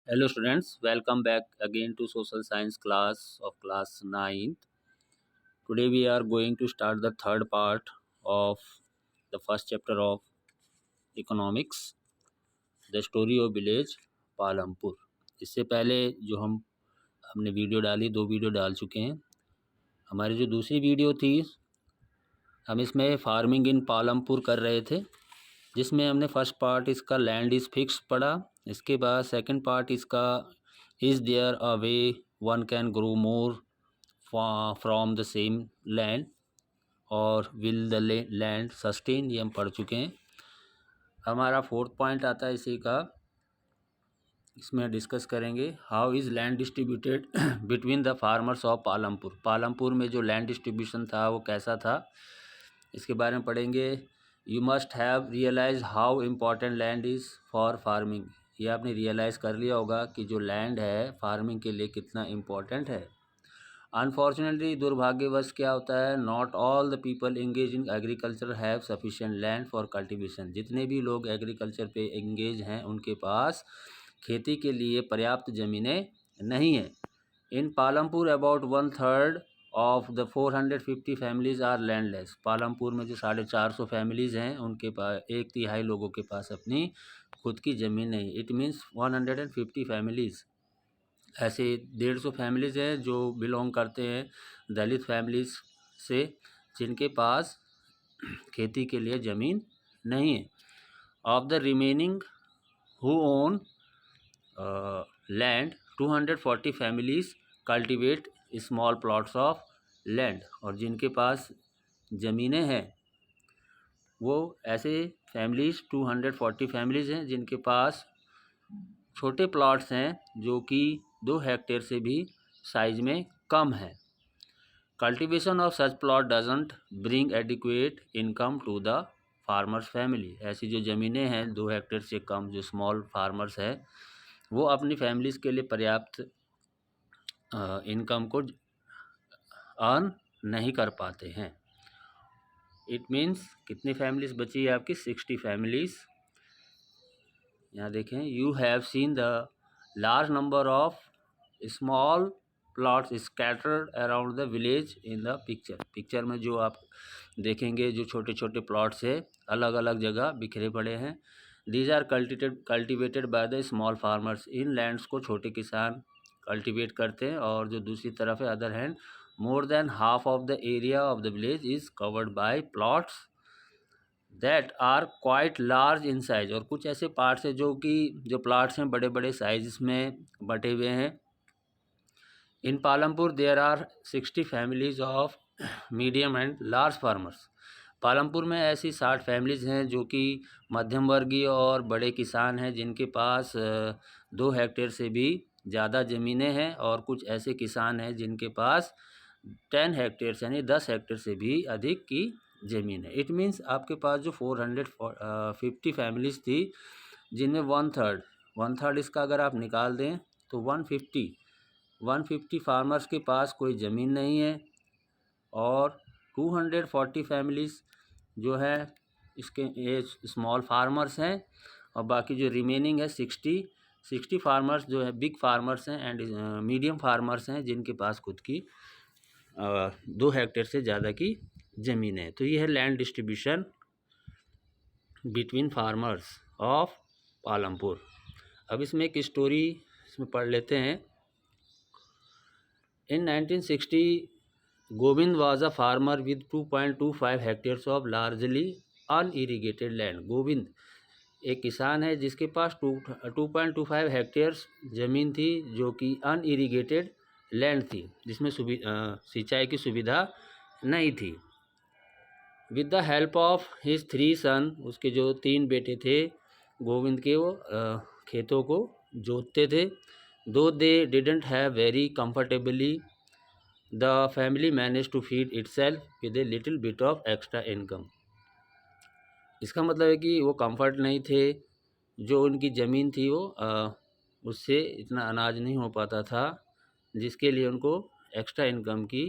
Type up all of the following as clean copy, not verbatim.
Hello students, welcome back again to social science class of class 9th. Today we are going to start the third part of the first chapter of economics, the story of village Palampur. इससे पहले जो हमने video डाली, 2 video डाल चुके हैं। हमारी जो दूसरी वीडियो थी, हम इसमें फार्मिंग इन पालमपुर कर रहे थे, जिसमें हमने फर्स्ट पार्ट इसका लैंड इज़ फिक्स पढ़ा। इसके बाद सेकंड पार्ट इसका is there a way one can grow more from the same land और विल द लैंड सस्टेन, ये हम पढ़ चुके हैं। हमारा फोर्थ पॉइंट आता है इसी का, इसमें डिस्कस करेंगे how is land distributed between the farmers of Palampur. Palampur में जो लैंड डिस्ट्रीब्यूशन था वो कैसा था, इसके बारे में पढ़ेंगे। You must have realise how important land is for farming. ये आपने रियलाइज़ कर लिया होगा कि जो लैंड है फार्मिंग के लिए कितना इम्पॉर्टेंट है। अनफॉर्चुनेटली, दुर्भाग्यवश क्या होता है, not all the people engage in agriculture have sufficient land for cultivation. जितने भी लोग एग्रीकल्चर पे एंगेज हैं उनके पास खेती के लिए पर्याप्त ज़मीनें नहीं हैं। In Palampur about 1/3 of the 450 families are landless. Palampur में जो 450 फैमिलीज़ हैं उनके पास 1/3 लोगों के पास अपनी खुद की ज़मीन नहीं। इट मीन्स 150 फैमिलीज़, ऐसे 150 फैमिलीज़ हैं जो बिलोंग करते हैं दलित फैमिलीज़ से, जिनके पास खेती के लिए ज़मीन नहीं है। Of the remaining who own land 240 families cultivate small plots of land. और जिनके पास ज़मीनें हैं वो ऐसे फैमिलीज़ 240 फैमिलीज़ हैं जिनके पास छोटे प्लॉट्स हैं जो कि 2 हेक्टेयर से भी साइज में कम है। Cultivation of such plot doesn't bring adequate income to the farmers family. ऐसी जो ज़मीनें हैं 2 हेक्टेयर से कम, जो स्मॉल फार्मर्स है, वो अपनी फैमिलीज़ के लिए पर्याप्त इनकम को अर्न नहीं कर पाते हैं। इट मीन्स कितनी फैमिलीज़ बची है आपकी, 60 फैमिलीज़। यहाँ देखें, you have seen the large number of small plots scattered around the village in the picture. Picture में जो आप देखेंगे जो छोटे छोटे प्लॉट्स है अलग अलग जगह बिखरे पड़े हैं। These are cultivated by the small farmers. इन लैंड्स को छोटे किसान कल्टिवेट करते हैं। और जो दूसरी तरफ है, other hand, more than half of the area of the village is covered by plots that are quite large in size. और कुछ ऐसे पार्ट्स हैं जो प्लाट्स हैं बड़े बड़े साइज में बटे हुए हैं। In Palampur there are 60 families of medium and large farmers. Palampur में ऐसी 60 फैमिलीज़ हैं जो कि मध्यम वर्गीय और बड़े किसान हैं जिनके पास 2 हेक्टेयर से भी ज़्यादा ज़मीनें हैं। और कुछ ऐसे किसान हैं जिनके पास 10 हेक्टेयर यानी 10 हेक्टेयर से भी अधिक की ज़मीन है। इट मीन्स आपके पास जो 450 फैमिलीज़ थी, जिनमें 1/3 इसका अगर आप निकाल दें तो 150 फार्मर्स के पास कोई ज़मीन नहीं है। और 240 फैमिलीज़ जो है इसके ये स्मॉल फार्मर्स हैं। और बाकी जो रिमेनिंग है 60 फार्मर्स जो है बिग फार्मर्स हैं एंड मीडियम फार्मर्स हैं जिनके पास खुद की 2 हेक्टेयर से ज़्यादा की ज़मीन है। तो ये है land distribution between farmers of Palampur. अब इसमें एक स्टोरी इसमें पढ़ लेते हैं। In 1960, Govind was a farmer with 2.25 hectares of largely unirrigated land. Govind एक किसान है जिसके पास 2.25 हेक्टेयर्स ज़मीन थी जो कि अनइरिगेटेड लैंड थी, जिसमें सिंचाई की सुविधा नहीं थी। With the help of his 3 सन, उसके जो 3 बेटे थे गोविंद के, वो खेतों को जोतते थे। Though they didn't have very comfortably, the family manage to feed itself with a little bit of extra income. इसका मतलब है कि वो कंफर्ट नहीं थे, जो उनकी ज़मीन थी वो उससे इतना अनाज नहीं हो पाता था जिसके लिए उनको एक्स्ट्रा इनकम की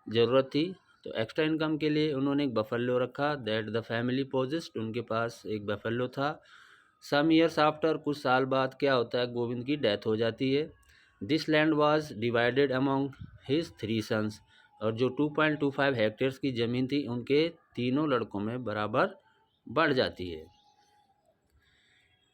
ज़रूरत थी। तो एक्स्ट्रा इनकम के लिए उन्होंने एक बफेलो रखा, दैट द फैमिली पोजेस्ड। उनके पास एक बफेलो था। सम ईयर्स आफ्टर, कुछ साल बाद क्या होता है, गोविंद की डेथ हो जाती है। This land was divided among his 3 sons, और जो 2.25 हेक्टेयर्स की ज़मीन थी उनके तीनों लड़कों में बराबर बढ़ जाती है।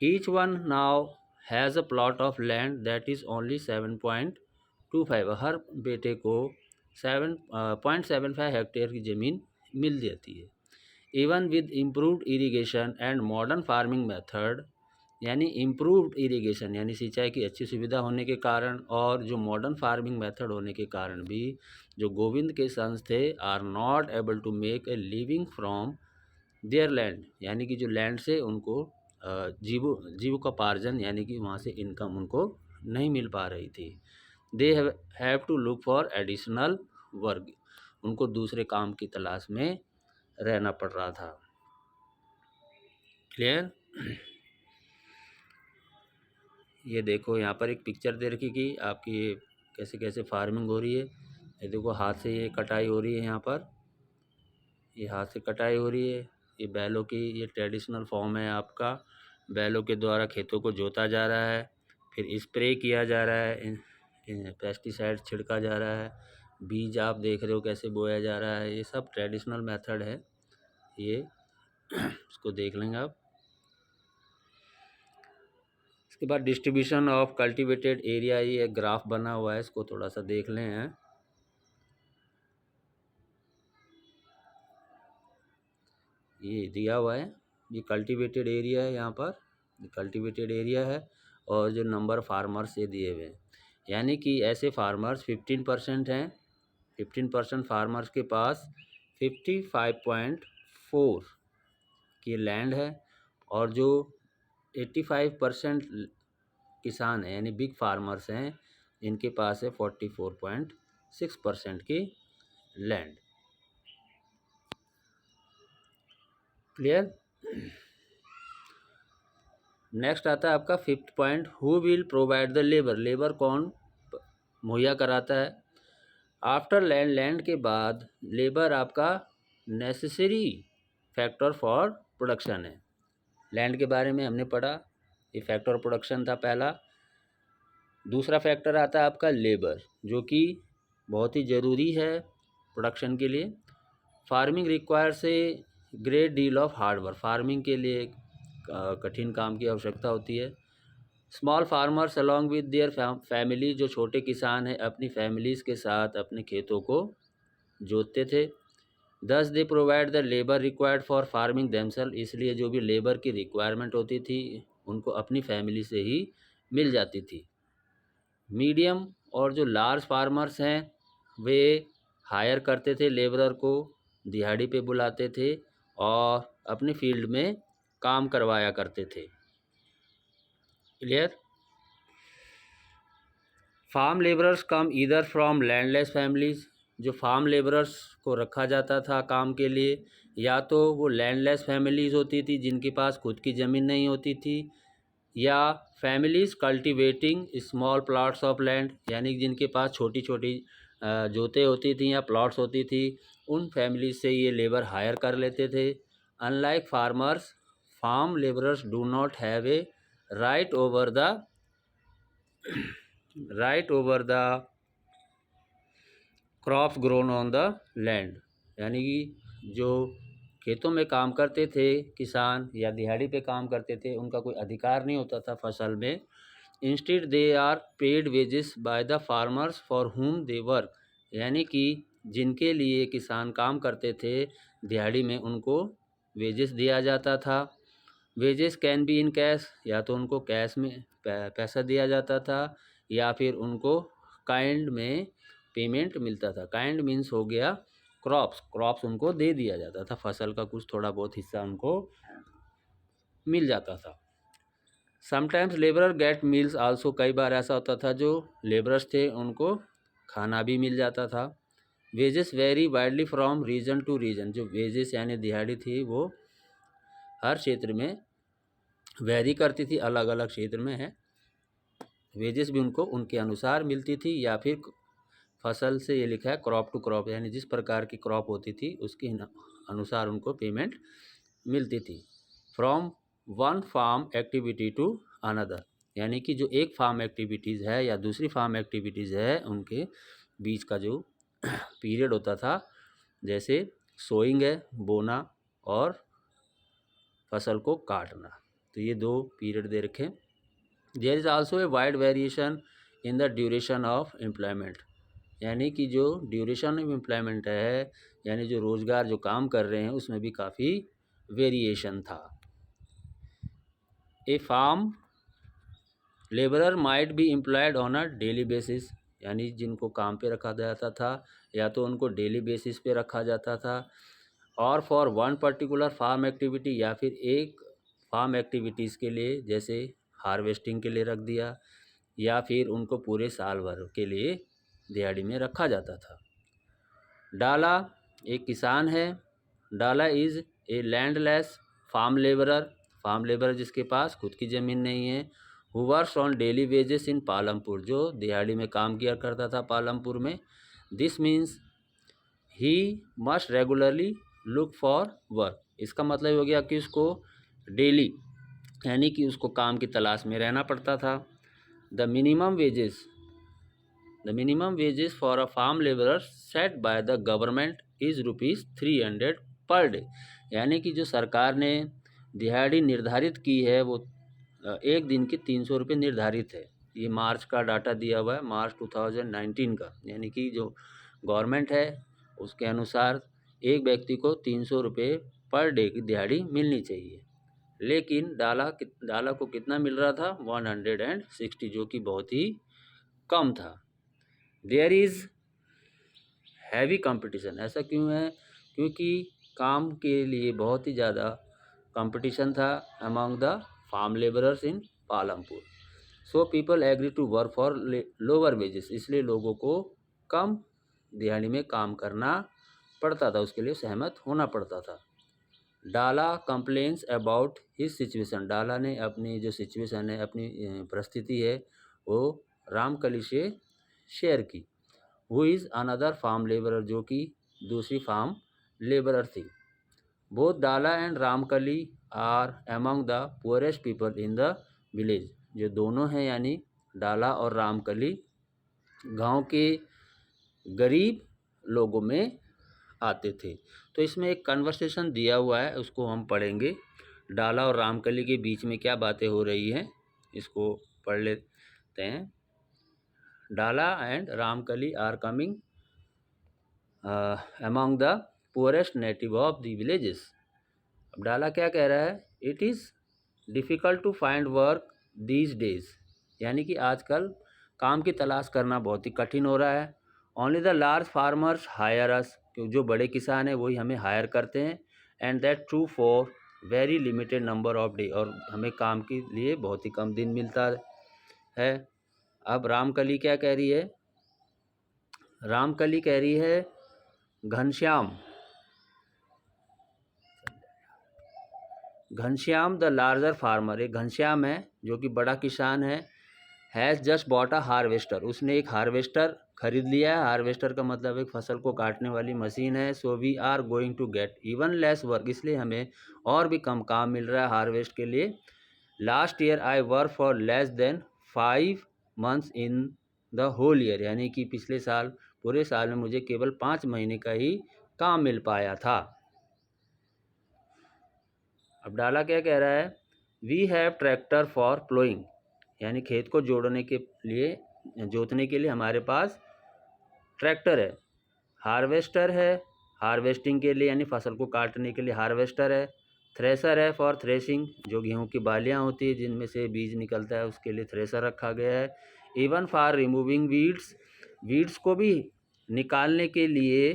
Each one now has a plot of land that is only 7.25, हर बेटे को 7.75 हेक्टेयर की ज़मीन मिल जाती है। Even with improved irrigation and modern farming method, यानी इम्प्रूव्ड इरीगेशन यानी सिंचाई की अच्छी सुविधा होने के कारण और जो मॉडर्न फार्मिंग मेथड होने के कारण भी जो गोविंद के सन्स थे are not able to make a living from their land, यानी कि जो लैंड से उनको जीविकोपार्जन यानी कि वहाँ से इनकम उनको नहीं मिल पा रही थी। They have to look for additional work, उनको दूसरे काम की तलाश में रहना पड़ रहा था। क्लियर? ये देखो यहाँ पर एक पिक्चर दे रखी कि आपकी ये कैसे कैसे फार्मिंग हो रही है। ये देखो हाथ से ये कटाई हो रही है, यहाँ पर ये हाथ से कटाई हो रही है। ये बैलों की ये ट्रेडिशनल फॉर्म है आपका, बैलों के द्वारा खेतों को जोता जा रहा है, फिर स्प्रे किया जा रहा है, पेस्टिसाइड छिड़का जा रहा है, बीज आप देख रहे हो कैसे बोया जा रहा है। ये सब ट्रेडिशनल मेथड है, ये इसको देख लेंगे आप। इसके बाद डिस्ट्रीब्यूशन ऑफ कल्टीवेटेड एरिया, ये एक ग्राफ बना हुआ है, इसको थोड़ा सा देख लें हैं। ये दिया हुआ है, ये कल्टीवेटेड एरिया है, यहाँ पर कल्टीवेटेड एरिया है और जो नंबर फार्मर्स ये दिए हुए हैं, यानी कि ऐसे फार्मर्स 15% हैं। 15% फार्मर्स के पास 55.4 की लैंड है और जो 85% किसान हैं यानी बिग फार्मर्स हैं, इनके पास है 44.6% की लैंड। क्लियर? नेक्स्ट आता है आपका 5th point, who will provide the labour, labour कौन मुहैया कराता है। आफ्टर लैंड, लैंड के बाद लेबर आपका नेसेसरी फैक्टर फॉर प्रोडक्शन है। लैंड के बारे में हमने पढ़ा, ये फैक्टर प्रोडक्शन था पहला। दूसरा फैक्टर आता है आपका लेबर, जो कि बहुत ही ज़रूरी है प्रोडक्शन के लिए। Farming requires a great deal of hard work, farming के लिए कठिन काम की आवश्यकता होती है। Small farmers along with their family, जो छोटे किसान हैं अपनी फैमिलीज़ के साथ अपने खेतों को जोतते थे। Thus they provide the labour required for farming themselves, इसलिए जो भी लेबर की रिक्वायरमेंट होती थी उनको अपनी फैमिली से ही मिल जाती थी। मीडियम और जो लार्ज फार्मर्स हैं वे हायर करते थे लेबरर को, दिहाड़ी पे बुलाते थे और अपने फील्ड में काम करवाया करते थे। Clear? Farm labourers come either from landless families, जो फार्म लेबरर्स को रखा जाता था काम के लिए, या तो वो लैंडलेस फैमिलीज़ होती थी जिनके पास खुद की ज़मीन नहीं होती थी, या families cultivating small plots of land, यानी जिनके पास छोटी छोटी जोतें होती थी या प्लॉट्स होती थी, उन फैमिलीज से ये लेबर हायर कर लेते थे। Unlike farmers, farm labourers do not have a right over the crops grown on the land, यानी कि जो खेतों में काम करते थे किसान या दिहाड़ी पे काम करते थे उनका कोई अधिकार नहीं होता था फसल में। Instead they are paid wages by the farmers for whom they work, यानी कि जिनके लिए किसान काम करते थे दिहाड़ी में उनको वेजेस दिया जाता था। Wages can be in cash, या तो उनको कैश में पैसा दिया जाता था या फिर उनको काइंड में पेमेंट मिलता था। काइंड मीन्स हो गया क्रॉप्स उनको दे दिया जाता था, फसल का कुछ थोड़ा बहुत हिस्सा उनको मिल जाता था। Sometimes labourer get meals also, कई बार ऐसा होता था जो लेबरर्स थे उनको खाना भी मिल जाता था। Wages very widely from region to region, जो वेजेस यानी दिहाड़ी थी वो हर क्षेत्र में वेरी करती थी, अलग अलग क्षेत्र में है। वेजेस भी उनको उनके अनुसार मिलती थी, या फिर फसल से ये लिखा है क्रॉप टू क्रॉप, यानी जिस प्रकार की क्रॉप होती थी उसके अनुसार उनको पेमेंट मिलती थी। From one farm activity to another, यानी कि जो एक फार्म एक्टिविटीज़ है या दूसरी फार्म एक्टिविटीज़ है उनके बीच का जो पीरियड होता था, जैसे सोइंग है बोना और फसल को काटना, तो ये दो पीरियड दे रखे। There is also a wide variation in the duration of employment, यानी कि जो ड्यूरेशन ऑफ एम्प्लॉयमेंट है, यानी जो रोज़गार जो काम कर रहे हैं उसमें भी काफ़ी वेरिएशन था। A farm labourer might be employed on a daily basis, यानी जिनको काम पे रखा जाता था या तो उनको डेली बेसिस पे रखा जाता था, और for one particular farm activity, या फिर एक फार्म एक्टिविटीज़ के लिए जैसे हार्वेस्टिंग के लिए रख दिया, या फिर उनको पूरे साल भर के लिए दिहाड़ी में रखा जाता था। डाला एक किसान है। Dala is a landless farm labourer जिसके पास खुद की ज़मीन नहीं है। Who works on daily wages in Palampur, जो दिहाड़ी में काम किया करता था पालमपुर में। This means he must regularly look for work, इसका मतलब हो गया कि उसको डेली यानी कि उसको काम की तलाश में रहना पड़ता था। The minimum wages for a farm labourer set by the government is ₹300 per day, यानी कि जो सरकार ने दिहाड़ी निर्धारित की है वो एक दिन की 300 रुपये निर्धारित है। ये मार्च का डाटा दिया हुआ है, मार्च 2019 का, यानी कि जो गवर्नमेंट है उसके अनुसार एक व्यक्ति को 300 रुपये पर डे की दिहाड़ी मिलनी चाहिए। लेकिन डाला को कितना मिल रहा था? 160, जो कि बहुत ही कम था। देयर इज़ हैवी कंपटीशन, ऐसा क्यों है? क्योंकि काम के लिए बहुत ही ज़्यादा कंपटीशन था among the farm labourers in Palampur. So people agree to work for lower wages, इसलिए लोगों को कम दिहाड़ी में काम करना पड़ता था, उसके लिए सहमत होना पड़ता था। डाला कंप्लेन्स अबाउट हिज सिचुएशन, डाला ने अपनी जो सिचुएशन है, अपनी परिस्थिति है, वो रामकली से शेयर की। Who is another farm labourer, जो कि दूसरी फार्म लेबरर थी। Both Dala and Ramkali are among the poorest people in the village, जो दोनों हैं यानी डाला और रामकली गांव के गरीब लोगों में आते थे। तो इसमें एक कन्वर्सेशन दिया हुआ है, उसको हम पढ़ेंगे। डाला और रामकली के बीच में क्या बातें हो रही हैं, इसको पढ़ लेते हैं। Dala and Ramkali are coming among the poorest native of the villages. अब डाला क्या कह रहा है? It is difficult to find work these days, यानी कि आजकल काम की तलाश करना बहुत ही कठिन हो रहा है। Only the large farmers hire us, क्योंकि जो बड़े किसान हैं वही हमें हायर करते हैं। And that true for very limited number of day, और हमें काम के लिए बहुत ही कम दिन मिलता है। अब रामकली क्या कह रही है? रामकली कह रही है घनश्याम द लार्जर फार्मर, एक घनश्याम है जो कि बड़ा किसान है। Has just bought a harvester, उसने एक हार्वेस्टर खरीद लिया है। हार्वेस्टर का मतलब एक फसल को काटने वाली मशीन है। So we are going to get even less work, इसलिए हमें और भी कम काम मिल रहा है हार्वेस्ट के लिए। Last year I work for less than 5 months in the whole year, यानी कि पिछले साल पूरे साल में मुझे केवल 5 महीने का ही काम मिल पाया था। अब डाला क्या कह रहा है? We have tractor for ploughing, यानी खेत को जोतने के लिए हमारे पास ट्रैक्टर है। हार्वेस्टर है हार्वेस्टिंग के लिए, यानी फसल को काटने के लिए हार्वेस्टर है। थ्रेसर है फॉर थ्रेसिंग, जो गेहूं की बालियां होती है जिनमें से बीज निकलता है, उसके लिए थ्रेसर रखा गया है। इवन फॉर रिमूविंग वीड्स को भी निकालने के लिए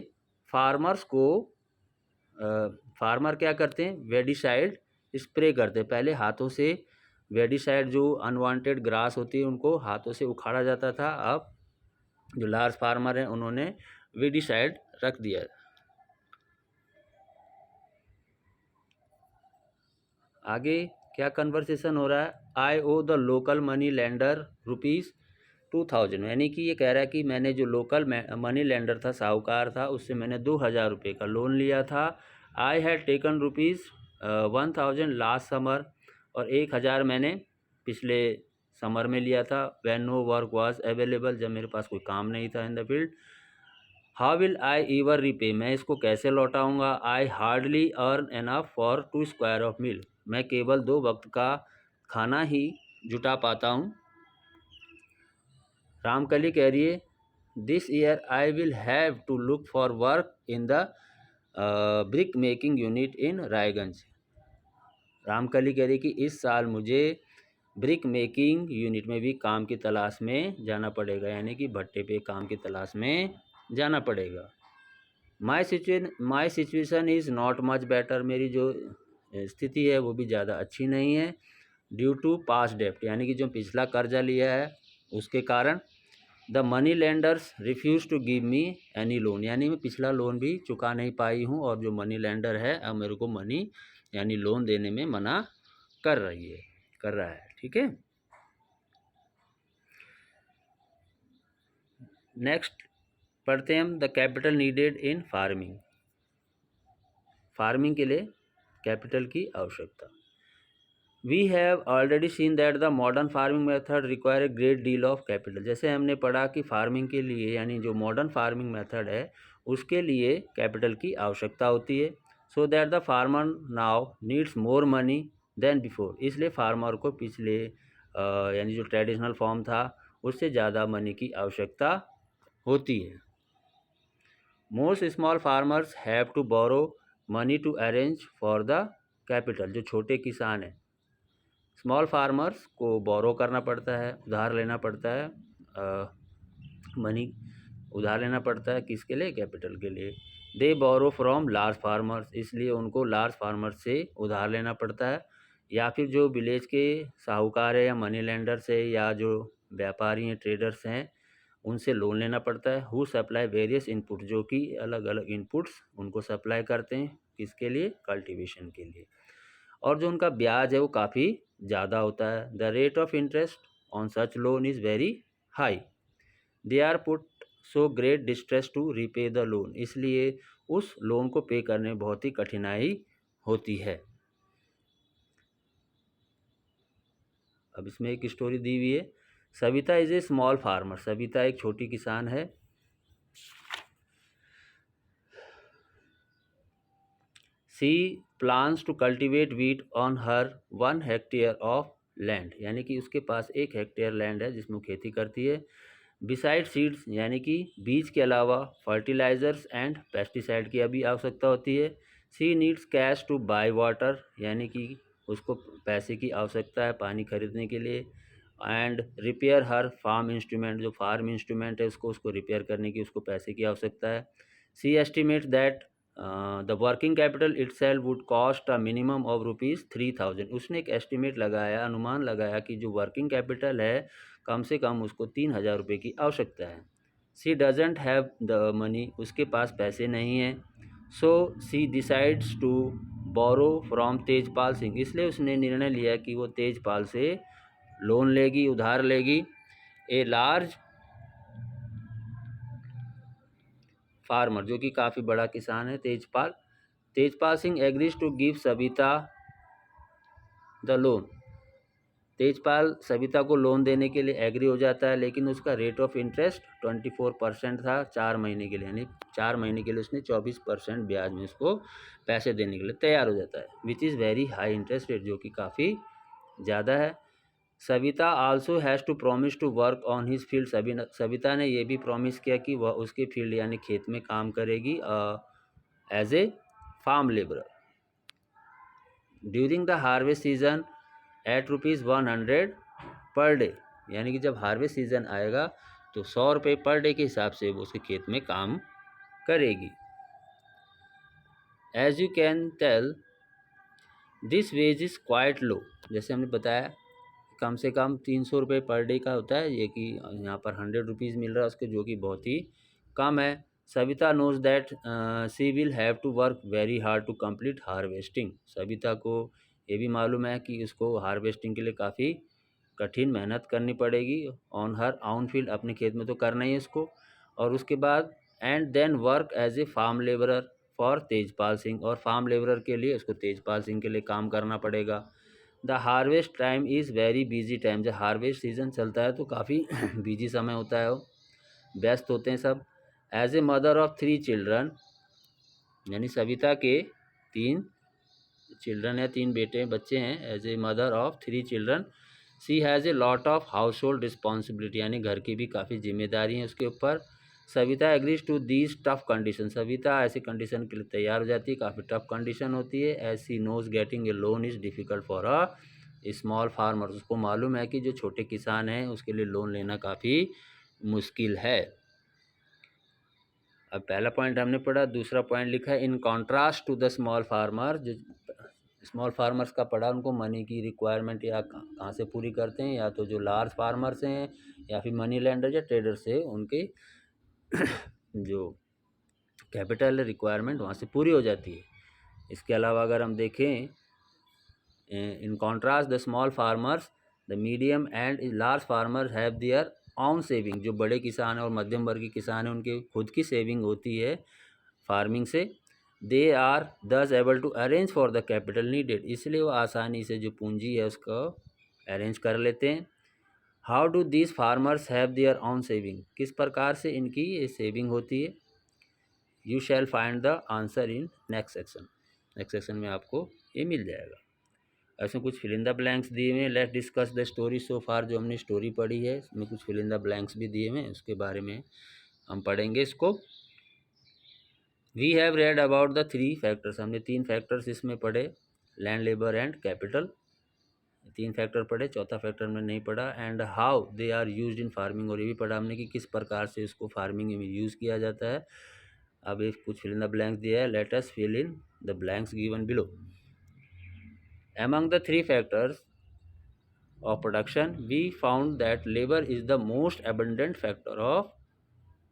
फार्मर क्या करते हैं? वेडिसाइड स्प्रे करते हैं। पहले हाथों से वेडिसाइड, जो अनवांटेड ग्रास होती है, उनको हाथों से उखाड़ा जाता था। अब जो लार्ज फार्मर हैं उन्होंने वेडिसाइड रख दिया। आगे क्या कन्वर्सेशन हो रहा है? आई ओ द लोकल मनी लेंडर ₹2000, यानी कि ये कह रहा है कि मैंने जो लोकल मनी लेंडर था, साहूकार था, उससे मैंने 2000 रुपये का लोन लिया था। I had taken ₹1000 last summer, और 1000 मैंने पिछले समर में लिया था, when no work was available, जब मेरे पास कोई काम नहीं था in the field. How will I ever repay, मैं इसको कैसे लौटाऊंगा। I hardly earn enough for 2 square of meal, मैं केवल 2 वक्त का खाना ही जुटा पाता हूँ। रामकली कह रही है this year I will have to look for work in the brick making unit in Raiganj. Ramkali कह रही कि इस साल मुझे ब्रिक मेकिंग यूनिट में भी काम की तलाश में जाना पड़ेगा, यानी कि भट्टे पे काम की तलाश में जाना पड़ेगा। My situation is not much better, मेरी जो स्थिति है वो भी ज़्यादा अच्छी नहीं है। ड्यू टू पास्ट डेप्ट, यानी कि जो पिछला कर्जा लिया है उसके कारण। The money lenders refuse to give me any loan, यानी मैं पिछला लोन भी चुका नहीं पाई हूँ और जो मनी लेंडर है अब मेरे को मनी यानी लोन देने में मना कर रहा है। ठीक है, नेक्स्ट पढ़ते हैं हम the capital needed in farming. Farming के लिए कैपिटल की आवश्यकता। We have already seen that the modern farming method require a great deal of capital, जैसे हमने पढ़ा कि फार्मिंग के लिए यानी जो मॉडर्न फार्मिंग मेथड है उसके लिए कैपिटल की आवश्यकता होती है। So that the farmer now needs more money than before, इसलिए फार्मर को पिछले यानी जो ट्रेडिशनल फॉर्म था उससे ज़्यादा मनी की आवश्यकता होती है। Most small farmers have to borrow money to arrange for the capital, जो छोटे किसान हैं स्मॉल फार्मर्स को बोरो करना पड़ता है, उधार लेना पड़ता है, मनी उधार लेना पड़ता है किसके लिए, कैपिटल के लिए। दे बोरो फ्रॉम लार्ज फार्मर्स, इसलिए उनको लार्ज फार्मर्स से उधार लेना पड़ता है, या फिर जो विलेज के साहूकार है या मनी लेंडर से या जो व्यापारी हैं ट्रेडर्स हैं उनसे लोन लेना पड़ता है। हु सप्लाई वेरियस इनपुट, जो कि अलग अलग इनपुट्स उनको सप्लाई करते हैं किसके लिए, कल्टीवेशन के लिए। और जो उनका ब्याज है वो काफ़ी ज़्यादा होता है। The rate of interest on such loan is very high, they are put so great distress to repay the loan, इसलिए उस लोन को पे करने में बहुत ही कठिनाई होती है। अब इसमें एक स्टोरी दी हुई है, Savita is a small farmer, Savita एक छोटी किसान है। She plans to cultivate wheat on her 1 hectare of land, यानी कि उसके पास 1 हेक्टेयर लैंड है जिसमें खेती करती है। बिसाइड सीड्स, यानी कि बीज के अलावा फर्टिलाइजर्स एंड पेस्टिसाइड की अभी आवश्यकता होती है। She needs cash to buy water, यानी कि उसको पैसे की आवश्यकता है पानी खरीदने के लिए। And repair her farm instrument, जो फार्म इंस्ट्रूमेंट है उसको रिपेयर करने की उसको पैसे की आवश्यकता है। She estimate that the working capital itself would cost a minimum of ₹3000, उसने एक एस्टिमेट लगाया, अनुमान लगाया कि जो वर्किंग कैपिटल है कम से कम उसको 3000 रुपये की आवश्यकता है। She doesn't have the money, उसके पास पैसे नहीं हैं। So she decides to borrow from Tejpal Singh, इसलिए उसने निर्णय लिया कि वो तेजपाल से लोन लेगी, उधार लेगी। ए लार्ज फार्मर, जो कि काफ़ी बड़ा किसान है Tejpal Singh agrees to give Savita the loan, Tejpal Savita को लोन देने के लिए एग्री हो जाता है, लेकिन उसका रेट ऑफ इंटरेस्ट 24% था 4 महीने के लिए, यानी 4 महीने के लिए उसने 24% ब्याज में उसको पैसे देने के लिए तैयार हो जाता है, which is very high interest rate, जो कि काफ़ी ज़्यादा है। Savita also has to promise to work on his field, Savita ने ये भी प्रॉमिस किया कि वह उसके फील्ड यानी खेत में काम करेगी as a farm labourer during the harvest season at ₹100 per day, यानी कि जब हार्वेस्ट सीजन आएगा तो 100 रुपये पर डे के हिसाब से वो उसके खेत में काम करेगी। As you can tell this wage is quite low, जैसे हमने बताया कम से कम 300 रुपये पर डे का होता है, ये कि यहाँ पर 100 रुपीज़ मिल रहा है उसको, जो कि बहुत ही कम है। Savita knows that she will have to work very hard to complete harvesting, Savita को ये भी मालूम है कि उसको हार्वेस्टिंग के लिए काफ़ी कठिन मेहनत करनी पड़ेगी ऑन हर आउन फील्ड, अपने खेत में तो करना ही है इसको, और उसके बाद and then work as a farm labourer for Tejpal Singh, और फार्म लेबरर के लिए उसको तेजपाल सिंह के लिए काम करना पड़ेगा। The harvest time is very busy time, जब हार्वेस्ट सीजन चलता है तो काफ़ी बिजी समय होता है, वो व्यस्त होते हैं सब। As a mother of 3 children, यानी सविता के 3 चिल्ड्रन है, 3 बच्चे हैं। As a mother of 3 children she has a lot of household responsibility, यानी घर की भी काफ़ी जिम्मेदारी है उसके ऊपर। Savita agrees to these tough condition, Savita ऐसी कंडीशन के लिए तैयार हो जाती है, काफ़ी टफ कंडीशन होती है। As she knows getting a loan is difficult for a small farmer, उसको मालूम है कि जो छोटे किसान हैं उसके लिए लोन लेना काफ़ी मुश्किल है। अब पहला पॉइंट हमने पढ़ा, दूसरा पॉइंट लिखा है in contrast to the small farmer, जो स्मॉल फार्मर्स का पढ़ा, उनको मनी की रिक्वायरमेंट या कहाँ से पूरी करते हैं, या तो जो लार्ज फार्मर्स हैं या फिर मनी लेंडर या ट्रेडर से उनके जो कैपिटल रिक्वायरमेंट वहाँ से पूरी हो जाती है। इसके अलावा अगर हम देखें, in contrast the small farmers the medium and large farmer have their on saving, जो बड़े किसान हैं और मध्यम वर्गीय किसान हैं उनके खुद की सेविंग होती है फार्मिंग से। They are thus able to arrange for the capital needed, इसलिए वो आसानी से जो पूंजी है उसको अरेंज कर लेते हैं। How do these farmers have their on saving, किस प्रकार से इनकी ये सेविंग होती है। You shall find the answer in next section, next section में आपको ये मिल जाएगा। ऐसे कुछ फिल इन द ब्लैंक्स दिए हुए हैं। Let's discuss the story so far, जो हमने स्टोरी पढ़ी है उसमें कुछ फिल इन द ब्लैंक्स भी दिए हुए हैं, उसके बारे में हम पढ़ेंगे इसको। We have read about the 3 factors, हमने 3 फैक्टर्स इसमें पढ़े, land, labour and capital, 3 factor पढ़े, चौथा फैक्टर हमने नहीं पढ़ा। And how they are used in farming, और ये भी पढ़ा हमने कि किस प्रकार से इसको फार्मिंग में यूज़ किया जाता है। अब एक कुछ फिल इन द ब्लैंक्स दिया है, let us fill in the blanks given below. Among the 3 factors of production, we found that labor is the most abundant factor of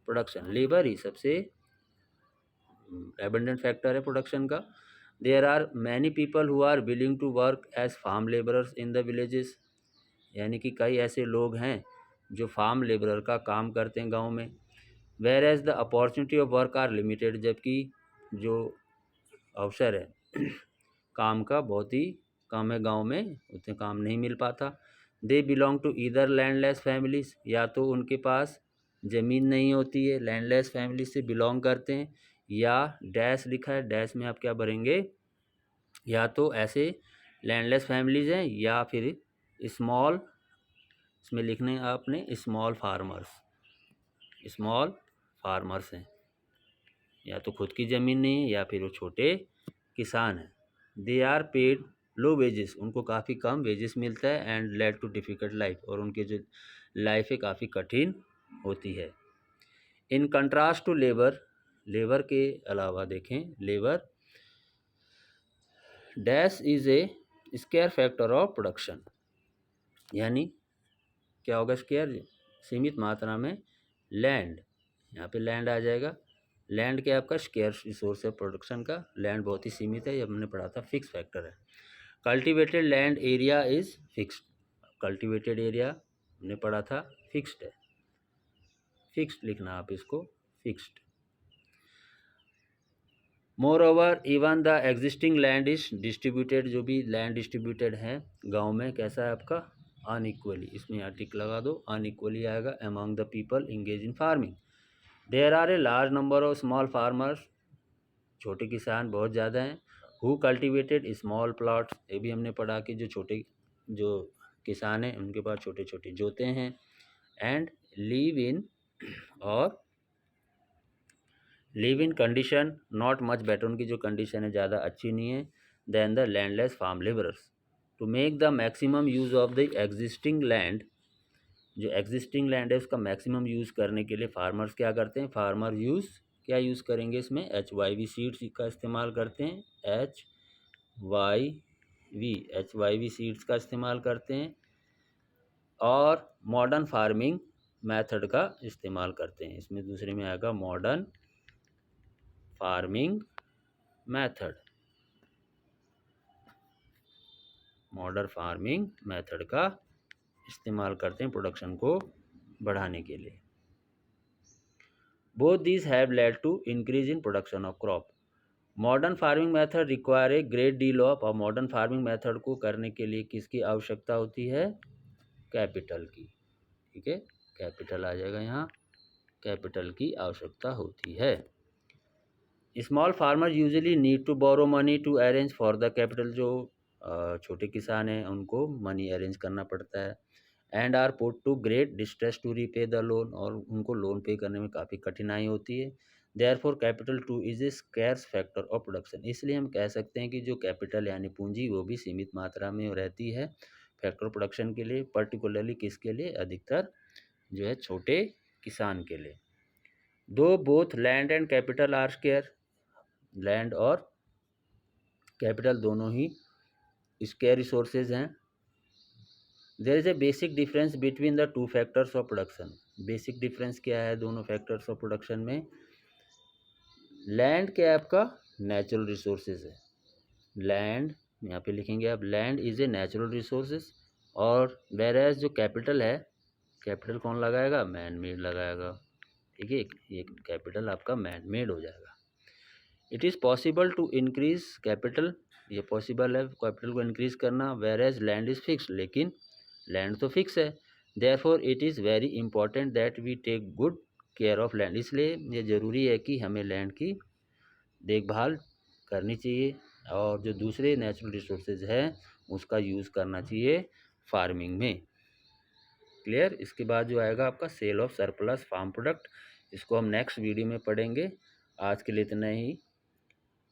production. Labor ही सबसे abundant factor है production का। There are many people who are willing to work as farm laborers in the villages, यानी कि कई ऐसे लोग हैं जो फार्म लेबरर का काम करते हैं गांव में। Whereas the opportunity of work are limited, जबकि जो अवसर है काम का बहुत ही कम है गांव में, उतने काम नहीं मिल पाता। They belong to either landless families, या तो उनके पास ज़मीन नहीं होती है, लैंडलेस फैमिली से बिलोंग करते हैं, या डैश लिखा है, डैश में आप क्या भरेंगे, या तो ऐसे लैंडलेस फैमिलीज हैं या फिर स्मॉल, इसमें लिखने आपने स्मॉल फार्मर्स हैं, या तो खुद की ज़मीन नहीं है या फिर वो छोटे किसान हैं। They are paid low wages, उनको काफ़ी कम वेजेस मिलता है। And led to difficult life, और उनके जो लाइफ है काफ़ी कठिन होती है। In contrast to labour, labour के अलावा देखें, labour dash is a scarce factor of production, यानी क्या होगा स्केयर, सीमित मात्रा में। लैंड, यहाँ पे लैंड आ जाएगा, लैंड क्या आपका स्केयर रिसोर्स है प्रोडक्शन का, लैंड बहुत ही सीमित है, ये हमने पढ़ा था, फिक्स फैक्टर है। Cultivated land area is fixed, cultivated area हमने पढ़ा था फिक्स्ड है, फिक्स्ड लिखना आप इसको, fixed. More over even the existing land is distributed, जो भी लैंड डिस्ट्रीब्यूटेड है गांव में, कैसा है आपका, अनइक्वली, इसमें यहाँ टिक लगा दो, अनइक्वली आएगा। Among the people engage in farming, there are a large number of small farmers, छोटे किसान बहुत ज़्यादा हैं। हु कल्टिवेटेड स्मॉल प्लॉट्स, ये भी हमने पढ़ा कि जो छोटे जो किसान हैं उनके पास छोटे छोटे जोते हैं। एंड लिव इन, और live in condition not much better, उनकी जो कंडीशन है ज़्यादा अच्छी नहीं है, than the landless farm labourers. To make the maximum use of the existing land, जो एग्जिस्टिंग लैंड है उसका मैक्सिमम यूज़ करने के लिए फार्मर्स क्या करते हैं, फार्मर क्या यूज़ करेंगे इसमें, HYV सीड्स का इस्तेमाल करते हैं, HYV सीड्स का इस्तेमाल करते हैं, और मॉडर्न फार्मिंग मेथड का इस्तेमाल करते हैं। इसमें दूसरे में आएगा modern farming method, modern farming method का इस्तेमाल करते हैं प्रोडक्शन को बढ़ाने के लिए। Both these have led to increase in production of crop, modern farming method require a great deal of, और मॉडर्न फार्मिंग मेथड को करने के लिए किसकी आवश्यकता होती है? कैपिटल की। ठीक है, कैपिटल आ जाएगा यहाँ, कैपिटल की आवश्यकता होती है। Small farmer usually need to borrow money to arrange for the capital, जो छोटे किसान हैं उनको मनी अरेंज करना पड़ता है। And are put to great distress to repay the loan, और उनको लोन पे करने में काफ़ी कठिनाई होती है। Therefore capital two is a scarce factor of production, इसलिए हम कह सकते हैं कि जो कैपिटल यानी पूंजी वो भी सीमित मात्रा में रहती है फैक्टर प्रोडक्शन के लिए, पर्टिकुलरली किसके लिए? अधिकतर जो है छोटे किसान के लिए। Though both land and capital are scarce, land और कैपिटल दोनों ही स्केयर रिसोर्सेज हैं। There is a basic difference between the two factors of production, basic difference क्या है दोनों फैक्टर्स ऑफ प्रोडक्शन में? लैंड क्या है आपका? नेचुरल रिसोर्सेज है, लैंड यहाँ पे लिखेंगे आप, land is a natural resources, और वेर एज जो कैपिटल है, कैपिटल कौन लगाएगा? मैन मेड लगाएगा। ठीक है, ये कैपिटल आपका मैन मेड हो जाएगा। It is possible to increase capital, ये पॉसिबल है कैपिटल को इंक्रीज करना, whereas land is fix, लेकिन लैंड तो फिक्स है। Therefore it is very important that we take good care of land, इसलिए ये ज़रूरी है कि हमें लैंड की देखभाल करनी चाहिए, और जो दूसरे नेचुरल रिसोर्सेज हैं उसका यूज़ करना चाहिए फार्मिंग में। क्लियर? इसके बाद जो आएगा आपका sale of surplus farm product, इसको हम नेक्स्ट वीडियो में पढ़ेंगे। आज के लिए इतना ही।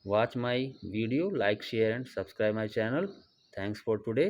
Watch my video, like, share and subscribe my channel. Thanks for today.